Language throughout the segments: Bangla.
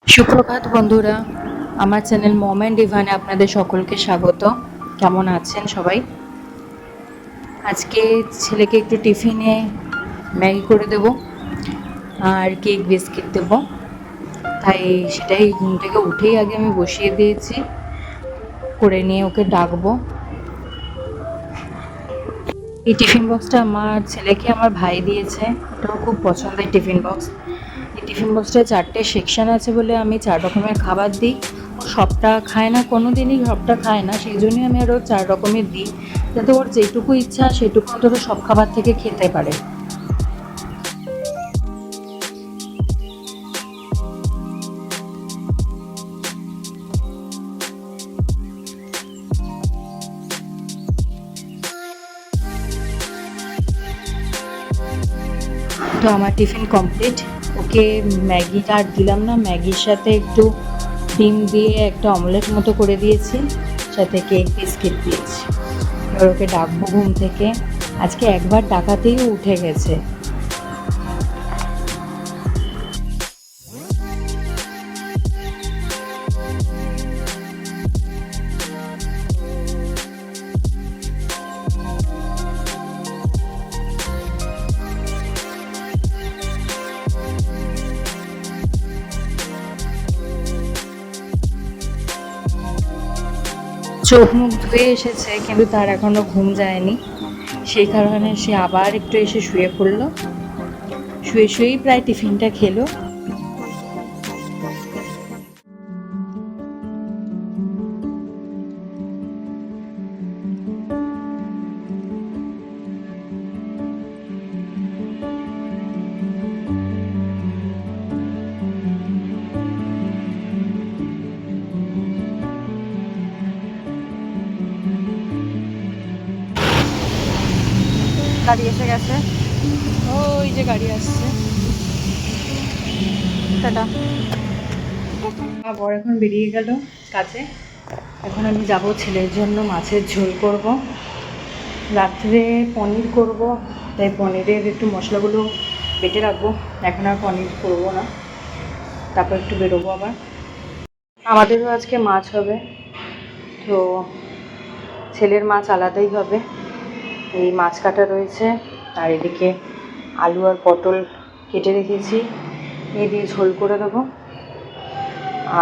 সুপ্রভাত বন্ধুরা, আমার চ্যানেল মম অ্যান্ড ডিভাইনে আপনাদের সকলকে স্বাগত। কেমন আছেন সবাই? আজকে ছেলেকে একটু টিফিনে ম্যাগি করে দেব আর কেক বিস্কিট দেব, তাই সেটাই ঘুম থেকে উঠেই আগে আমি বসিয়ে দিয়েছি, করে নিয়ে ওকে ডাকবো। এই টিফিন বক্সটা আমার ছেলেকে আমার ভাই দিয়েছে, এটাও খুব পছন্দের টিফিন বক্স। এই টিফিন বক্সটায় 4টে সেকশন আছে বলে আমি 4 রকমের খাবার দিই। ও সবটা খায় না, কোনো দিনই সবটা খায় না, সেই জন্যই আমি আরও 4 রকমের দিই, যাতে ওর যেটুকু ইচ্ছা সেটুকু অন্তত সব খাবার থেকে খেতে পারে। তো আমার টিফিন কমপ্লিট। ওকে ম্যাগিটা আর দিলাম না, ম্যাগির সাথে একটু ডিম দিয়ে একটা অমলেট মতো করে দিয়েছি, সাথে কেক বিস্কিট দিয়েছি। এবার ওকে ডাকবো ঘুম থেকে। আজকে একবার ডাকাতেই ও উঠে গেছে। চোখ মুখ ধুয়ে এসেছে, কিন্তু তার এখনো ঘুম যায়নি, সেই কারণে সে আবার একটু এসে শুয়ে পড়লো। শুয়ে শুয়েই প্রায় টিফিনটা খেলো। গাড়ি এসে গেছে, ওই যে গাড়ি আসছে। টাটা। আমার বর এখন বেরিয়ে গেল কাজে। এখন আমি যাব ছেলের জন্য মাছের ঝোল করব, রাত্রে পনির করব, তাই পনিরের একটু মশলাগুলো বেটে রাখবো। এখন আর পনির করবো না, তারপর একটু বেরোবো আবার। আমাদেরও আজকে মাছ হবে, তো ছেলের মাছ আলাদাই হবে। এই মাছ কাটা রয়েছে, আর এদিকে আলু আর পটল কেটে রেখেছি, এই দিয়ে ঝোল করে দেবো।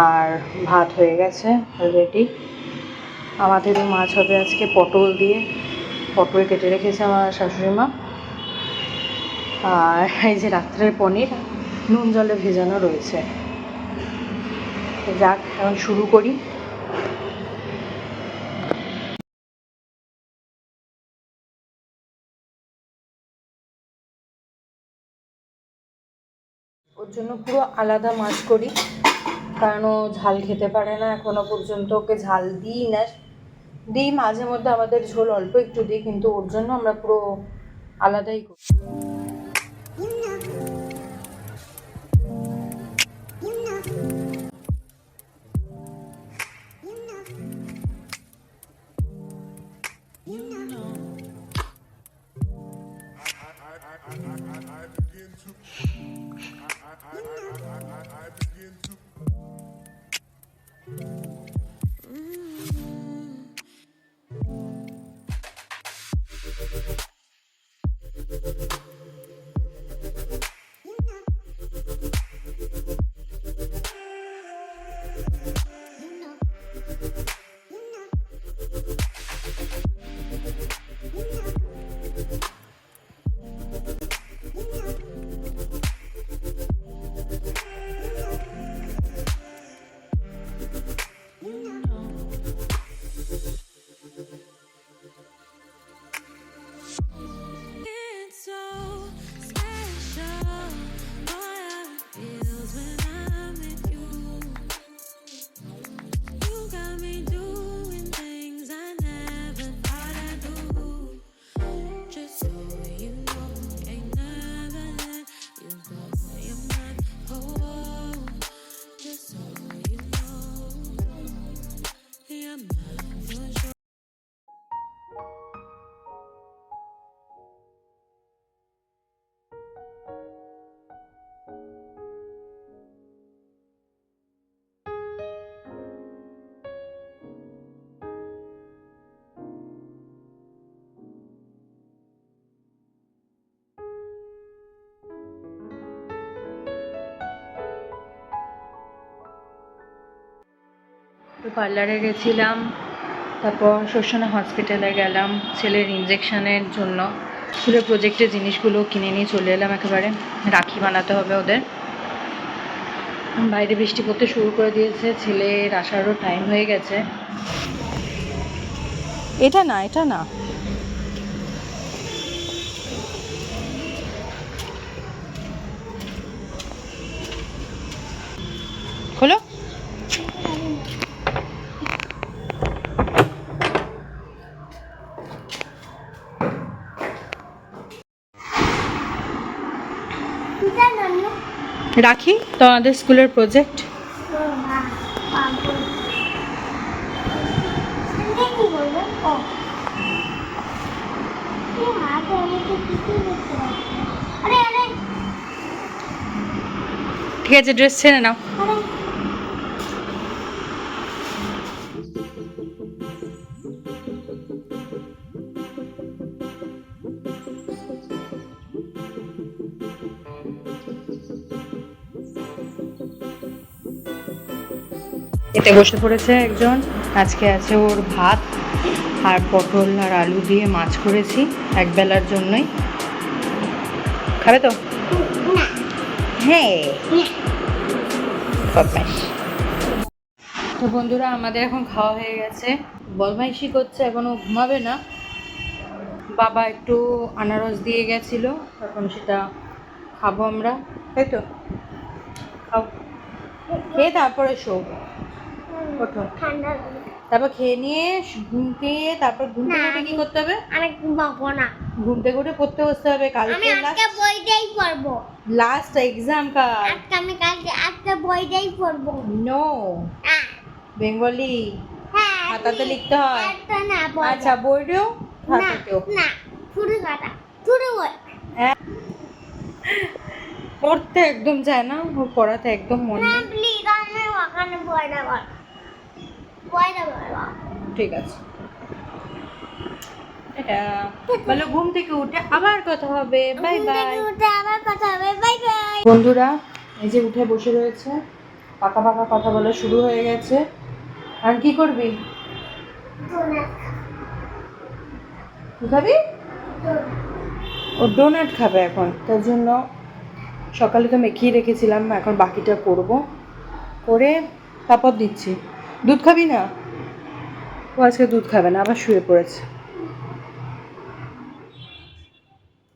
আর ভাত হয়ে গেছে অলরেডি। আমাদেরও মাছ হবে আজকে পটল দিয়ে, পটল কেটে রেখেছে আমার শাশুড়ি মা। আর এই যে রাত্রের পনির নুন জলে ভেজানো রয়েছে। যাক, এখন শুরু করি। ওর জন্য পুরো আলাদা মাছ করি, কারণ ও ঝাল খেতে পারে না এখনো পর্যন্ত। ওকে ঝাল দিই না, দিই মাঝে মধ্যে, আমাদের ঝোল অল্প একটু দিই, কিন্তু ওর জন্য আমরা পুরো আলাদাই করি। একটু পার্লারে গেছিলাম, তারপর শোষণা হসপিটালে গেলাম ছেলের ইঞ্জেকশনের জন্য। স্কুলের প্রজেক্টের জিনিসগুলো কিনে নিয়ে চলে এলাম, একেবারে রাখি বানাতে হবে ওদের। বাইরে বৃষ্টি পড়তে শুরু করে দিয়েছে, ছেলের আসারও টাইম হয়ে গেছে। এটা না, এটা না, খোলো। রাখি তো আমাদের স্কুলের প্রজেক্ট। ঠিক আছে, ড্রেস ছেড়ে নাও। এতে বসে পড়েছে একজন। আজকে আছে ওর ভাত আর পটল আর আলু দিয়ে মাছ করেছি একবেলার জন্যই। খাবে তো? হ্যাঁ, তো বন্ধুরা আমাদের এখন খাওয়া হয়ে গেছে, বদমাইশি করছে, এখনো ঘুমাবে না। বাবা একটু আনারস দিয়ে গেছিলো, এখন সেটা খাবো আমরা, তাই তো? খাও, খেয়ে তারপরে শো। ওঠো, তারপর খেয়ে নিয়ে ঘুম পেয়ে তারপর ঘুম থেকে কি করতে হবে? আমি ঘুমাবো না, ঘুম থেকে উঠে পড়তে বসতে হবে। কালকে আজকে বইটাই পড়বো, লাস্ট এক্সাম কাল। আজকে আমি আজকে বইটাই পড়বো। নো, বেঙ্গলি খাতাতে লিখতে হয়। না, আচ্ছা, বইটাও খাতাতেও না, পুরো খাতা, পুরো বই। পড়তে একদম যায় না, ও পড়াতে একদম মন না নেই। প্লিজ, আমি ওখানে বইটা পড়, বইটা পড়বো। ঠিক আছে, এটা বলো ঘুম থেকে উঠে আবার কথা হবে। Bye bye. উঠে আবার কথা হবে, বাই বাই। বন্ধুরা এই যে উঠে বসে রয়েছে, পাকা পাকা কথা বলা শুরু হয়ে গেছে। আর কি করবি? কি খাবি? ও ডোনাট খাবে এখন, তার জন্য সকালে তো মেখিয়ে রেখেছিলাম, এখন বাকিটা করব, করে তারপর দিচ্ছি। দুধ খাবি না? ও আজকে দুধ খাবে না, আবার শুয়ে পড়েছে।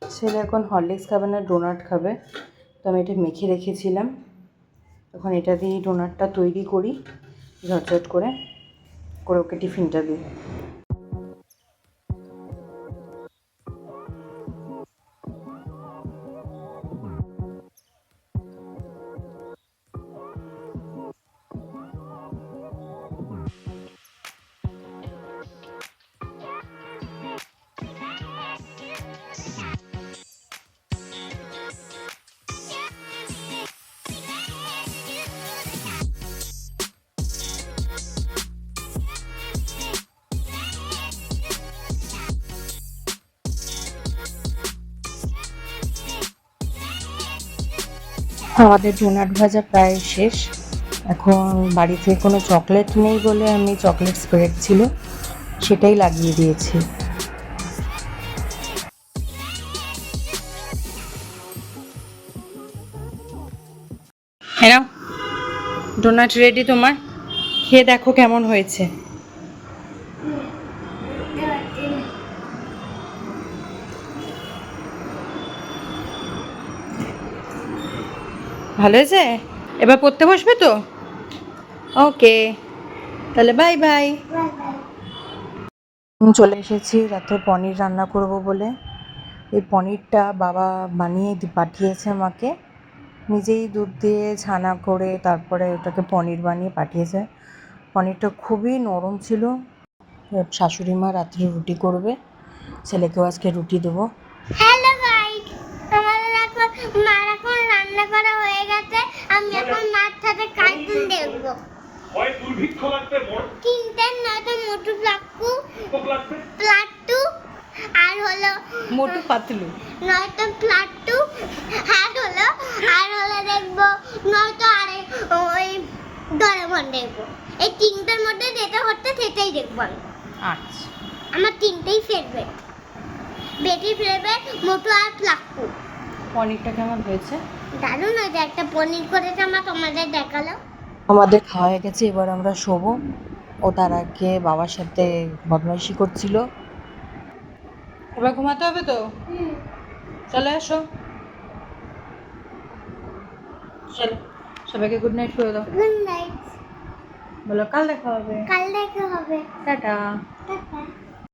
ছেলে এখন হরলিক্স খাবে না, ডোনাট খাবে। তো আমি এটা মেখে রেখেছিলাম, এখন এটা দিয়ে ডোনাটটা তৈরি করি ঝটঝট করে ওকে টিফিনটা দিই। আমাদের ডোনাট ভাজা প্রায় শেষ। এখন বাড়িতে কোনো চকলেট নেই বলে আমি চকলেট স্প্রেড ছিল সেটাই লাগিয়ে দিয়েছি। হ্যাঁ, ডোনাট রেডি তোমার, খেয়ে দেখো কেমন হয়েছে। ভালো হয়েছে? এবার পড়তে বসবে তো? ওকে, তাহলে বাই বাই। চলে এসেছি রাতে পনির রান্না করব বলে। এই পনিরটা বাবা বানিয়ে পাঠিয়েছে আমাকে, নিজেই দুধ দিয়ে ছানা করে তারপরে ওটাকে পনির বানিয়ে পাঠিয়েছে। পনিরটা খুবই নরম ছিল। শাশুড়ি মা রাত্রে রুটি করবে, ছেলেকেও আজকে রুটি দেবো। হ্যালো গাইস, আমাদের এখন রান্না করা হয়ে গেছে। আমি এখন মার সাথে কার্টুন দেখবো। হয় দুর্ভিক্ষ লাগবে, কিনতে নয়তো মোটু প্লাট্টু আর হলো মোটু পাতলু, নয়তো প্লাট্টু আর হলো দেখবো, নয়তো আরে ওই ডোরেমন ফোন দেখবো। এই তিনটার মধ্যে যেটা হচ্ছে সেটাই দেখবো আমি। আচ্ছা, আমার তিনটেই ফেভারিট। বেটি ফেভারিট, মোটু আর প্লাক্কু। পনিরটা কেমন হয়েছে? দারুণ হয়েছে, একটা পনির করেছে আমার, তোমাদের দেখালো। আমাদের খাওয়া হয়ে গেছে, এবার আমরা শোবো। ও তার আগে বাবার সাথে বদমাইশি করছিল। এবার ঘুমাতে হবে তো, চলে আসো। চলো, সবাইকে গুড নাইট করে দাও। Good night. বলো কাল দেখা হবে। কাল দেখা হবে। টাটা। টাটা।